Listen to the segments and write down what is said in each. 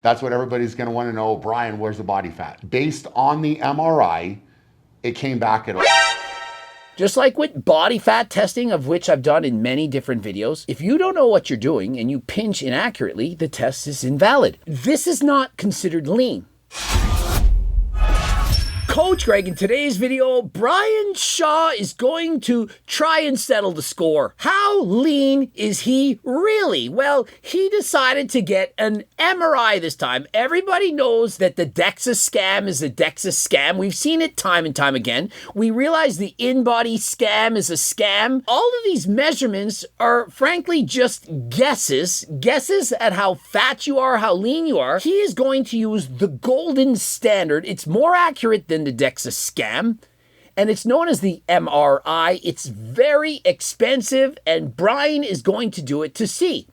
That's what everybody's gonna wanna know. Brian, where's the body fat? Based on the MRI, it came back at Just like with body fat testing, of which I've done in many different videos, if you don't know what you're doing and you pinch inaccurately, the test is invalid. This is not considered lean. Coach Greg, in today's video, Brian Shaw is going to try and settle the score. How lean is he really? Well, he decided to get an MRI this time. Everybody knows that the DEXA scam is a DEXA scam. We've seen it time and time again. We realize the in-body scam is a scam. All of these measurements are frankly just guesses at how fat you are, how lean you are. He is going to use the golden standard. It's more accurate than the DEXA scam, and it's known as the MRI. It's very expensive, and Brian is going to do it to see.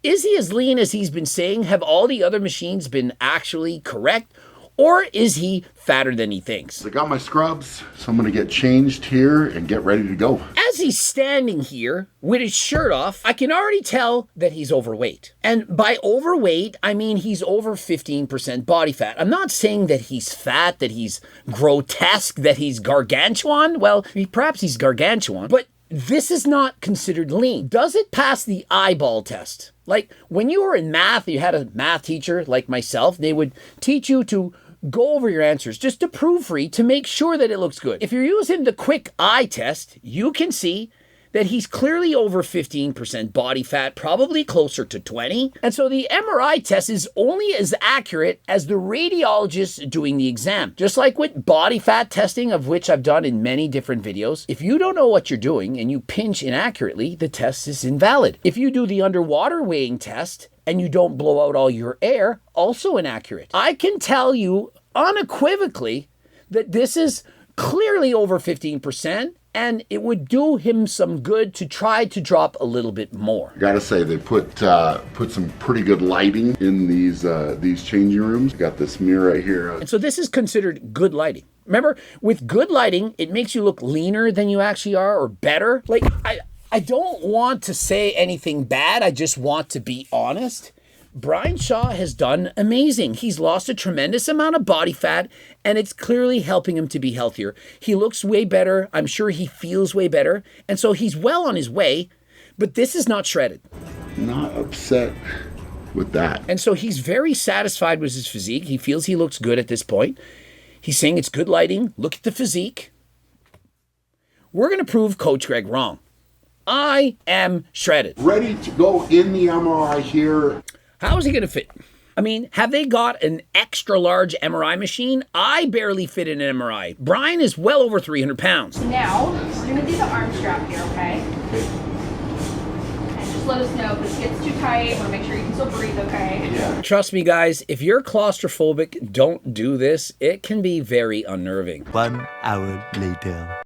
Is he as lean as he's been saying? Have all the other machines been actually correct? Or is he fatter than he thinks? I got my scrubs, so I'm gonna get changed here and get ready to go. As he's standing here with his shirt off, I can already tell that he's overweight. And by overweight, I mean he's over 15% body fat. I'm not saying that he's fat, that he's grotesque, that he's gargantuan. Well, perhaps he's gargantuan, but this is not considered lean. Does it pass the eyeball test? Like when you were in math, you had a math teacher like myself, they would teach you to go over your answers just to proofread to make sure that it looks good. If you're using the quick eye test, you can see that he's clearly over 15% body fat, probably closer to 20. And so the MRI test is only as accurate as the radiologist doing the exam. Just like with body fat testing, of which I've done in many different videos, if you don't know what you're doing and you pinch inaccurately, the test is invalid. If you do the underwater weighing test and you don't blow out all your air, also inaccurate. I can tell you unequivocally that this is clearly over 15%, and it would do him some good to try to drop a little bit more. I gotta say, they put some pretty good lighting in these changing rooms. Got this mirror right here. And so this is considered good lighting. Remember, with good lighting, it makes you look leaner than you actually are, or better. Like, I don't want to say anything bad, I just want to be honest. Brian Shaw has done amazing. He's lost a tremendous amount of body fat, and it's clearly helping him to be healthier. He looks way better. I'm sure he feels way better. And so he's well on his way, but this is not shredded. Not upset with that. And so he's very satisfied with his physique. He feels he looks good at this point. He's saying it's good lighting. Look at the physique. We're going to prove Coach Greg wrong. I am shredded. Ready to go in the MRI here. How is he going to fit? I mean, have they got an extra large MRI machine? I barely fit in an MRI. Brian is well over 300 pounds. Now, we're going to do the arm strap here, okay? And just let us know if this gets too tight. I want to make sure you can still breathe, okay? Yeah. Trust me, guys, if you're claustrophobic, don't do this. It can be very unnerving. 1 hour later.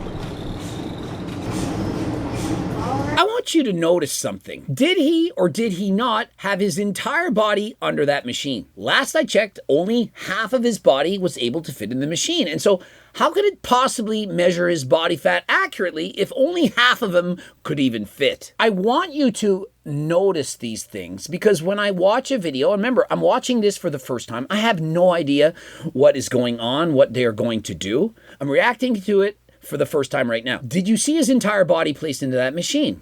I want you to notice something. Did he or did he not have his entire body under that machine? Last I checked, only half of his body was able to fit in the machine. And so how could it possibly measure his body fat accurately if only half of him could even fit? I want you to notice these things because when I watch a video, and remember, I'm watching this for the first time, I have no idea what is going on, what they're going to do. I'm reacting to it for the first time right now. Did you see his entire body placed into that machine?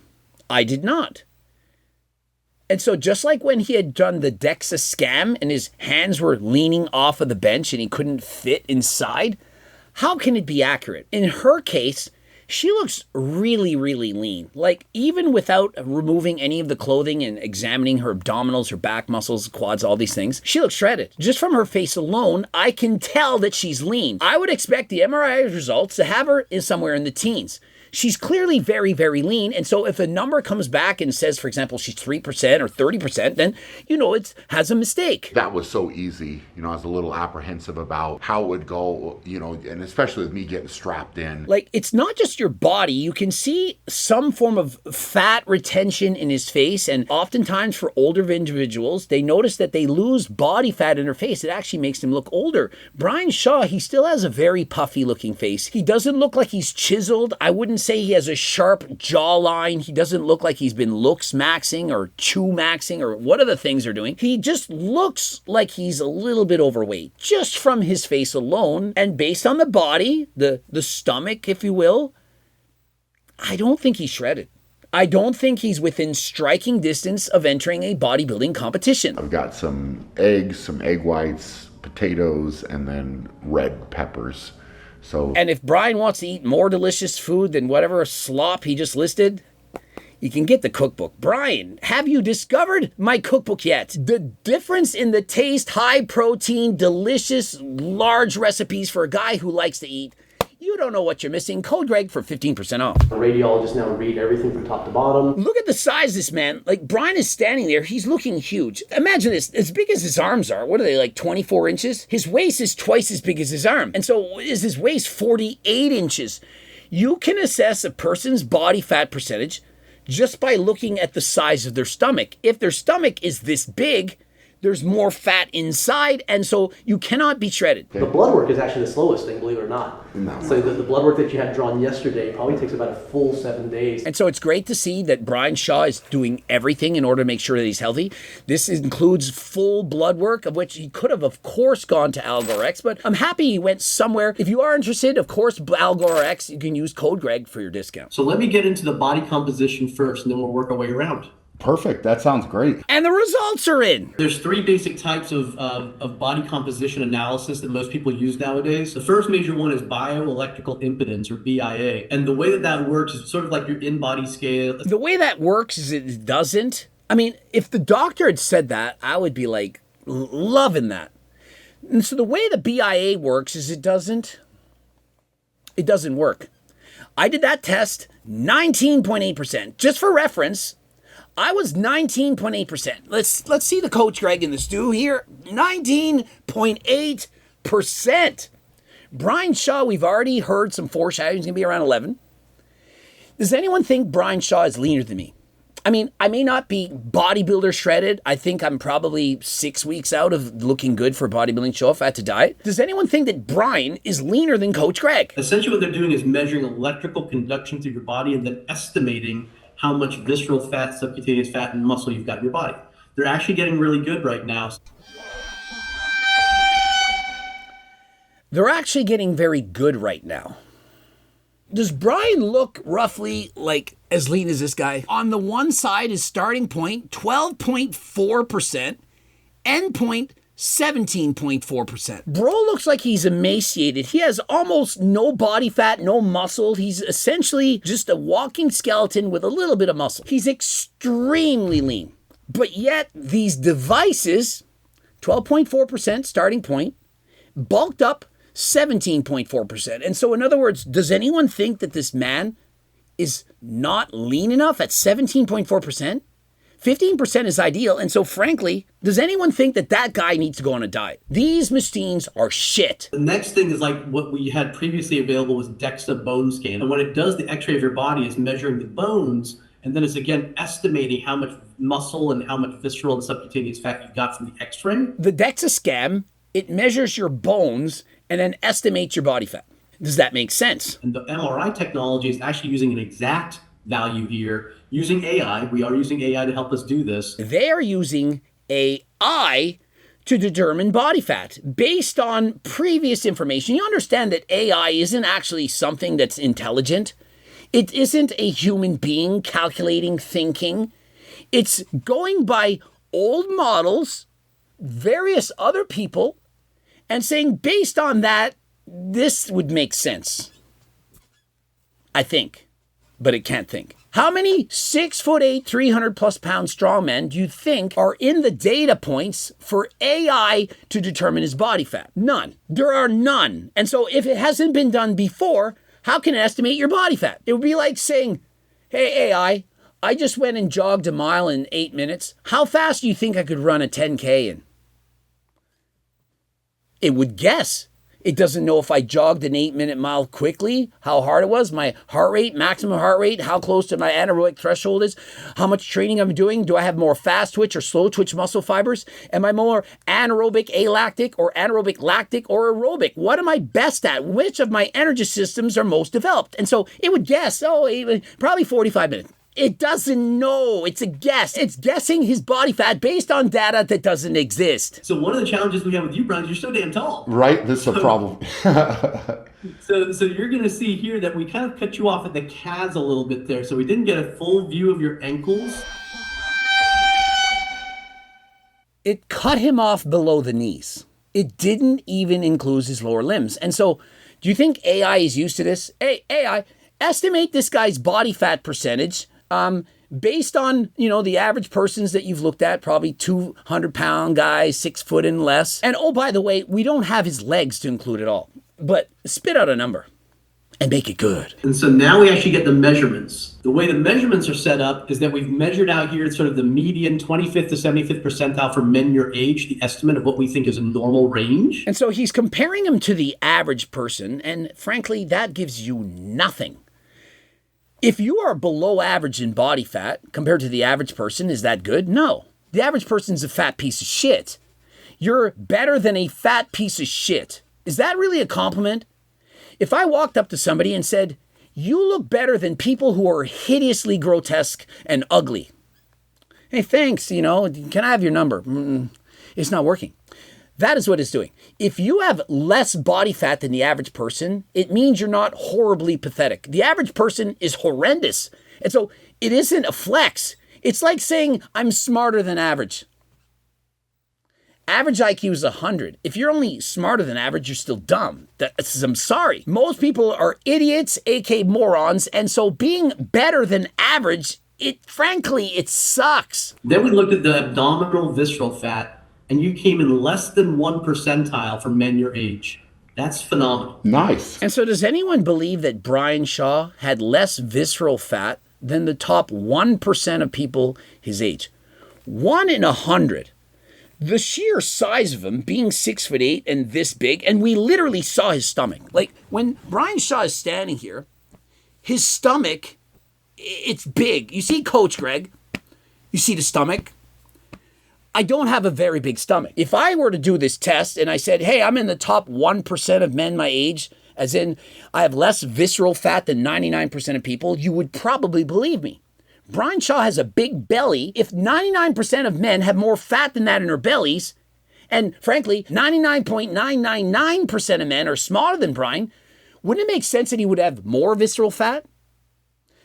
I did not. And so just like when he had done the DEXA scam and his hands were leaning off of the bench and he couldn't fit inside, how can it be accurate? In her case, she looks really, really lean. Like even without removing any of the clothing and examining her abdominals, her back muscles, quads, all these things, she looks shredded. Just from her face alone, I can tell that she's lean. I would expect the MRI results to have her somewhere in the teens. She's clearly very, very lean. And so if a number comes back and says, for example, she's 3% or 30%, then, you know, it has a mistake. That was so easy. You know, I was a little apprehensive about how it would go, you know, and especially with me getting strapped in. Like, it's not just your body. You can see some form of fat retention in his face. And oftentimes for older individuals, they notice that they lose body fat in their face. It actually makes them look older. Brian Shaw, he still has a very puffy looking face. He doesn't look like he's chiseled. I wouldn't say he has a sharp jawline. He doesn't look like he's been looks maxing or chew maxing or what other things are doing. He just looks like he's a little bit overweight just from his face alone. And based on the body, the stomach, if you will, I don't think he's shredded. I don't think he's within striking distance of entering a bodybuilding competition. I've got some eggs, some egg whites, potatoes, and then red peppers. So, and if Brian wants to eat more delicious food than whatever slop he just listed, you can get the cookbook. Brian, have you discovered my cookbook yet? The difference in the taste, high protein, delicious, large recipes for a guy who likes to eat. You don't know what you're missing. Code Greg for 15% off. A radiologist now read everything from top to bottom. Look at the size of this man. Like, Brian is standing there. He's looking huge. Imagine this. As big as his arms are, what are they, like 24 inches? His waist is twice as big as his arm. And so is his waist 48 inches. You can assess a person's body fat percentage just by looking at the size of their stomach. If their stomach is this big, there's more fat inside, and so you cannot be shredded. The blood work is actually the slowest thing, believe it or not. No. So the blood work that you had drawn yesterday probably takes about a full 7 days. And so it's great to see that Brian Shaw is doing everything in order to make sure that he's healthy. This includes full blood work, of which he could have, of course, gone to AlgoRx, but I'm happy he went somewhere. If you are interested, of course, AlgoRx, you can use code Greg for your discount. So let me get into the body composition first, and then we'll work our way around. perfect. That sounds great. And the results are in. There's three basic types of body composition analysis that most people use nowadays. The first major one is bioelectrical impedance, or BIA. And the way that that works is sort of like your in-body scale. The way that works is it doesn't. I mean, if the doctor had said that, I would be like loving that. And so the way the BIA works is it doesn't work. I did that test, 19.8%. Just for reference, I was 19.8%. Let's see the Coach Greg in the stew here. 19.8%. Brian Shaw, we've already heard some foreshadowing. He's going to be around 11. Does anyone think Brian Shaw is leaner than me? I mean, I may not be bodybuilder shredded. I think I'm probably 6 weeks out of looking good for a bodybuilding show if I had to diet. Does anyone think that Brian is leaner than Coach Greg? Essentially what they're doing is measuring electrical conduction through your body and then estimating how much visceral fat, subcutaneous fat, and muscle you've got in your body. They're actually getting really good right now. They're actually getting very good right now. Does Brian look roughly like as lean as this guy? On the one side, his starting point, 12.4%, end point, 17.4%. Bro looks like he's emaciated. He has almost no body fat, no muscle. He's essentially just a walking skeleton with a little bit of muscle. He's extremely lean. But yet, these devices, 12.4% starting point, bulked up 17.4%. And so in other words, does anyone think that this man is not lean enough at 17.4%? 15% is ideal. And so frankly, does anyone think that that guy needs to go on a diet? These machines are shit. The next thing is like what we had previously available was DEXA bone scan. And when it does the x-ray of your body, it's measuring the bones. And then it's again estimating how much muscle and how much visceral and subcutaneous fat you got from the x-ray. The DEXA scan, it measures your bones and then estimates your body fat. Does that make sense? And the MRI technology is actually using an exact value here, using AI. We are using AI to help us do this. They are using AI to determine body fat based on previous information. You understand that AI isn't actually something that's intelligent. It isn't a human being calculating, thinking. It's going by old models, various other people, and saying, based on that, this would make sense. I think, but it can't think. How many 6'8", 300+ pound strongmen do you think are in the data points for AI to determine his body fat? None. There are none. And so if it hasn't been done before, how can it estimate your body fat? It would be like saying, hey, AI, I just went and jogged a mile in 8 minutes. How fast do you think I could run a 10K in? It would guess. It doesn't know if I jogged an 8-minute mile quickly, how hard it was, my heart rate, maximum heart rate, how close to my anaerobic threshold is, how much training I'm doing. Do I have more fast twitch or slow twitch muscle fibers? Am I more anaerobic alactic or anaerobic lactic or aerobic? What am I best at? Which of my energy systems are most developed? And so it would guess, probably 45 minutes. It doesn't know. It's a guess. It's guessing his body fat based on data that doesn't exist. So one of the challenges we have with you, Brian, is you're so damn tall. Right? This is a problem. So you're going to see here that we kind of cut you off at the calves a little bit there. So we didn't get a full view of your ankles. It cut him off below the knees. It didn't even include his lower limbs. And so do you think AI is used to this? Hey, AI, estimate this guy's body fat percentage based on, the average persons that you've looked at, probably 200-pound guys, 6 foot and less. And oh, by the way, we don't have his legs to include at all. But spit out a number and make it good. And so now we actually get the measurements. The way the measurements are set up is that we've measured out here sort of the median 25th to 75th percentile for men your age, the estimate of what we think is a normal range. And so he's comparing him to the average person, and frankly, that gives you nothing. If you are below average in body fat compared to the average person, is that good? No. The average person's a fat piece of shit. You're better than a fat piece of shit. Is that really a compliment? If I walked up to somebody and said, you look better than people who are hideously grotesque and ugly. Hey, thanks, can I have your number? It's not working. That is what it's doing. If you have less body fat than the average person, it means you're not horribly pathetic. The average person is horrendous. And so it isn't a flex. It's like saying I'm smarter than average. Average IQ is 100. If you're only smarter than average, you're still dumb. I'm sorry. Most people are idiots, aka morons. And so being better than average, frankly, it sucks. Then we looked at the abdominal visceral fat, and you came in less than 1 percentile for men your age. That's phenomenal. Nice. And so does anyone believe that Brian Shaw had less visceral fat than the top 1% of people his age? 1 in 100. The sheer size of him being 6'8" and this big, and we literally saw his stomach. Like when Brian Shaw is standing here, his stomach, it's big. You see Coach Greg, you see the stomach. I don't have a very big stomach. If I were to do this test and I said, hey, I'm in the top 1% of men my age, as in I have less visceral fat than 99% of people, you would probably believe me. Brian Shaw has a big belly. If 99% of men have more fat than that in their bellies, and frankly, 99.999% of men are smaller than Brian, wouldn't it make sense that he would have more visceral fat?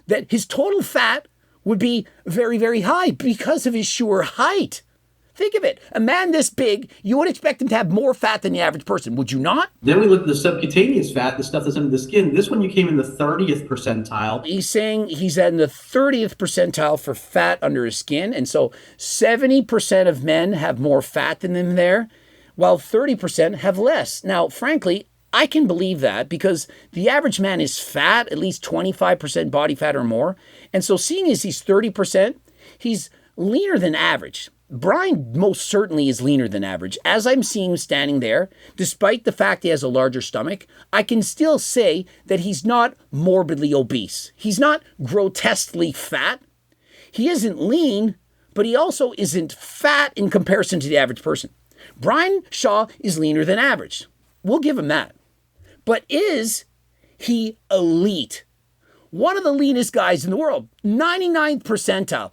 That his total fat would be very, very high because of his sheer height. Think of it. A man this big, you would expect him to have more fat than the average person, would you not? Then we looked at the subcutaneous fat, the stuff that's under the skin. This one you came in the 30th percentile. He's saying he's in the 30th percentile for fat under his skin. And so 70% of men have more fat than him there, while 30% have less. Now, frankly, I can believe that because the average man is fat, at least 25% body fat or more. And so seeing as he's 30%, he's leaner than average. Brian most certainly is leaner than average. As I'm seeing him standing there, despite the fact he has a larger stomach, I can still say that he's not morbidly obese. He's not grotesquely fat. He isn't lean, but he also isn't fat in comparison to the average person. Brian Shaw is leaner than average. We'll give him that. But is he elite? One of the leanest guys in the world, 99th percentile.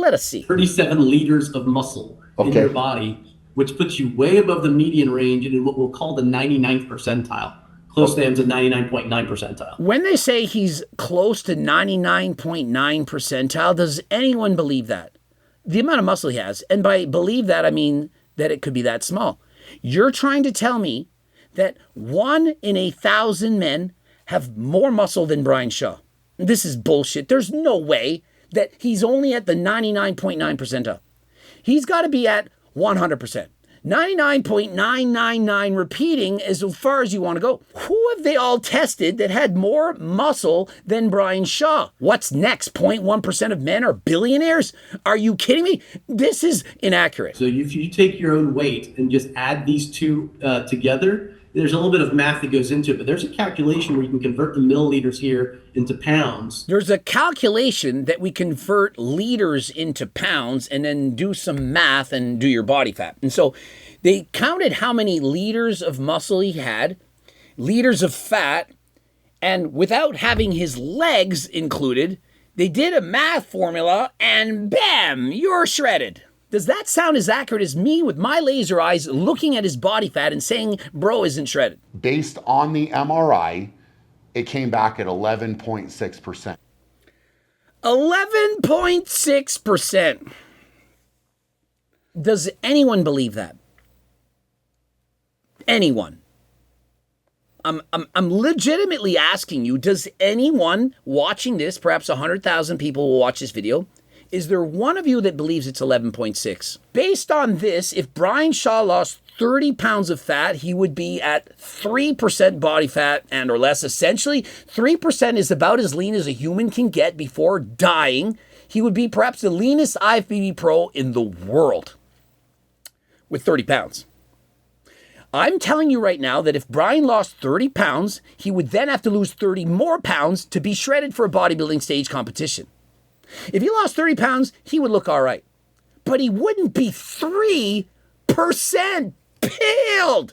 Let us see. 37 liters of muscle in your body, which puts you way above the median range and in what we'll call the 99th percentile. Close to him to 99.9 percentile. When they say he's close to 99.9 percentile, does anyone believe that? The amount of muscle he has. And by believe that, I mean that it could be that small. You're trying to tell me that 1 in 1,000 men have more muscle than Brian Shaw. This is bullshit. There's no way that he's only at the 99.9 percentile. He's got to be at 100%. 99.999 repeating as far as you want to go. Who have they all tested that had more muscle than Brian Shaw? What's next? 0.1% of men are billionaires? Are you kidding me? This is inaccurate. So if you take your own weight and just add these two together, there's a little bit of math that goes into it, but there's a calculation where you can convert the milliliters here into pounds. There's a calculation that we convert liters into pounds and then do some math and do your body fat. And so they counted how many liters of muscle he had, liters of fat, and without having his legs included, they did a math formula and bam, you're shredded. Does that sound as accurate as me with my laser eyes looking at his body fat and saying, bro isn't shredded? Based on the MRI, it came back at 11.6%. 11.6%. Does anyone believe that? Anyone? I'm legitimately asking you, does anyone watching this, perhaps 100,000 people will watch this video, is there one of you that believes it's 11.6? Based on this, if Brian Shaw lost 30 pounds of fat, he would be at 3% body fat and or less. Essentially, 3% is about as lean as a human can get before dying. He would be perhaps the leanest IFBB pro in the world with 30 pounds. I'm telling you right now that if Brian lost 30 pounds, he would then have to lose 30 more pounds to be shredded for a bodybuilding stage competition. If he lost 30 pounds, he would look all right. But he wouldn't be 3% peeled.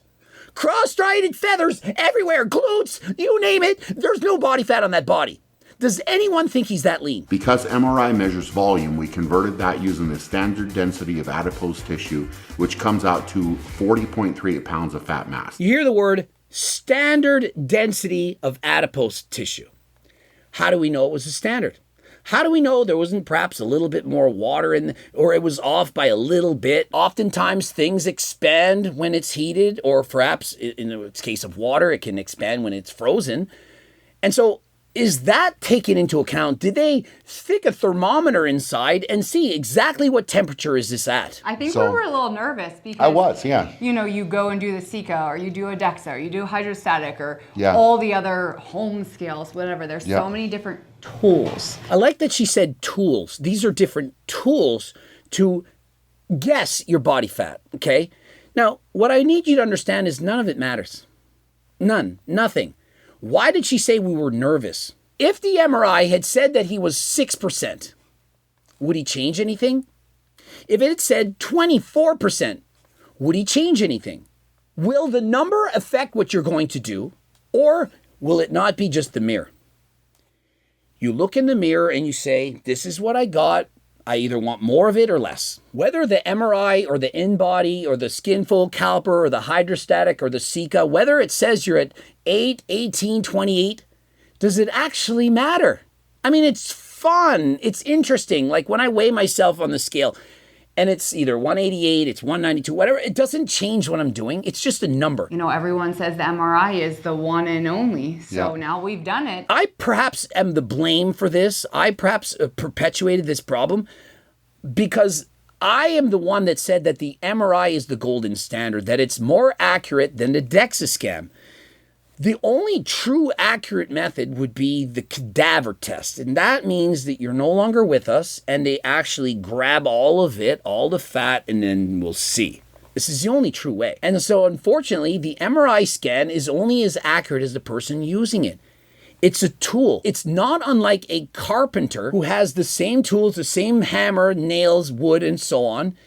Cross-striated feathers everywhere, glutes, you name it. There's no body fat on that body. Does anyone think he's that lean? Because MRI measures volume, we converted that using the standard density of adipose tissue, which comes out to 40.38 pounds of fat mass. You hear the word standard density of adipose tissue. How do we know it was a standard? How do we know there wasn't perhaps a little bit more water in, or it was off by a little bit? Oftentimes things expand when it's heated, or perhaps in the case of water, it can expand when it's frozen. And so is that taken into account? Did they stick a thermometer inside and see exactly what temperature is this at? I think So- we were a little nervous because I was, yeah. you know, you go and do the Sika, or you do a DEXA, or you do a hydrostatic, or Yeah. all the other home scales, whatever. There's Yeah. so many different tools. I like that she said tools. These are different tools to guess your body fat, okay? Now, what I need you to understand is none of it matters. None. Nothing. Why did she say we were nervous? If the MRI had said that he was 6%, would he change anything? If it had said 24%, would he change anything? Will the number affect what you're going to do, or will it not be just the mirror? You look in the mirror and you say, this is what I got. I either want more of it or less. Whether the MRI or the in-body or the skin-fold caliper or the hydrostatic or the Sika, whether it says you're at 8, 18, 28, does it actually matter? I mean, it's fun. It's interesting. Like when I weigh myself on the scale and it's either 188, it's 192, whatever, it doesn't change what I'm doing. It's just a number. You know, everyone says the MRI is the one and only. So Yeah. now we've done it. I perhaps am the blame for this. I perhaps perpetuated this problem because I am the one that said that the MRI is the golden standard, that it's more accurate than the DEXA scan. The only true accurate method would be the cadaver test. And that means that you're no longer with us and they actually grab all of it, all the fat, and then we'll see. This is the only true way. And so unfortunately, the MRI scan is only as accurate as the person using it. It's a tool. It's not unlike a carpenter who has the same tools, the same hammer, nails, wood, and so on.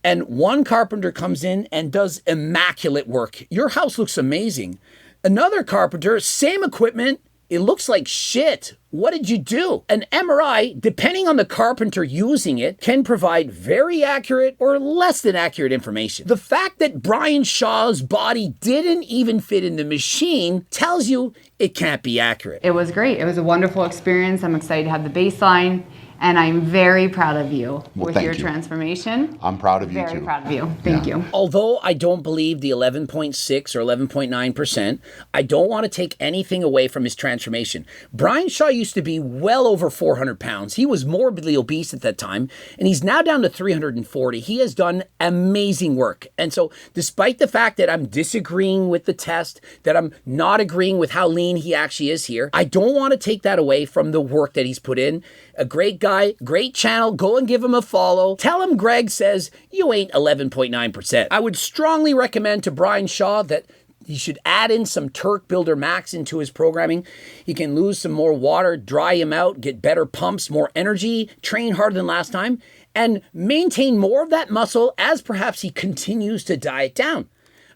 And one carpenter comes in and does immaculate work. Your house looks amazing. Another carpenter, same equipment, it looks like shit. What did you do? An MRI, depending on the carpenter using it, can provide very accurate or less than accurate information. The fact that Brian Shaw's body didn't even fit in the machine tells you it can't be accurate. It was great. It was a wonderful experience. I'm excited to have the baseline. And I'm very proud of you with thank your you. transformation. I'm proud of you Very too. proud of you. Thank you. Although I don't believe the 11.6 or 11.9%, I don't want to take anything away from his transformation. Brian Shaw used to be well over 400 pounds. He was morbidly obese at that time, and he's now down to 340. He has done amazing work. And so despite the fact that I'm disagreeing with the test, that I'm not agreeing with how lean he actually is here, I don't want to take that away from the work that he's put in. A great guy, great channel. Go and give him a follow. Tell him Greg says you ain't 11.9%. I would strongly recommend to Brian Shaw that He should add in some Turk Builder Max into his programming. He can lose some more water, dry him out, get better pumps, more energy, train harder than last time, and maintain more of that muscle as perhaps he continues to diet down.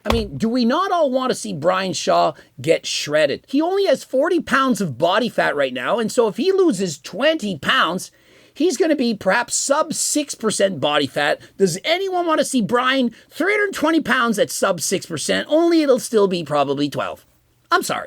I mean, do we not all want to see Brian Shaw get shredded? He only has 40 pounds of body fat right now, and so if he loses 20 pounds, he's going to be perhaps sub 6% body fat. Does anyone want to see Brian 320 pounds at sub 6%? Only it'll still be probably 12. I'm sorry.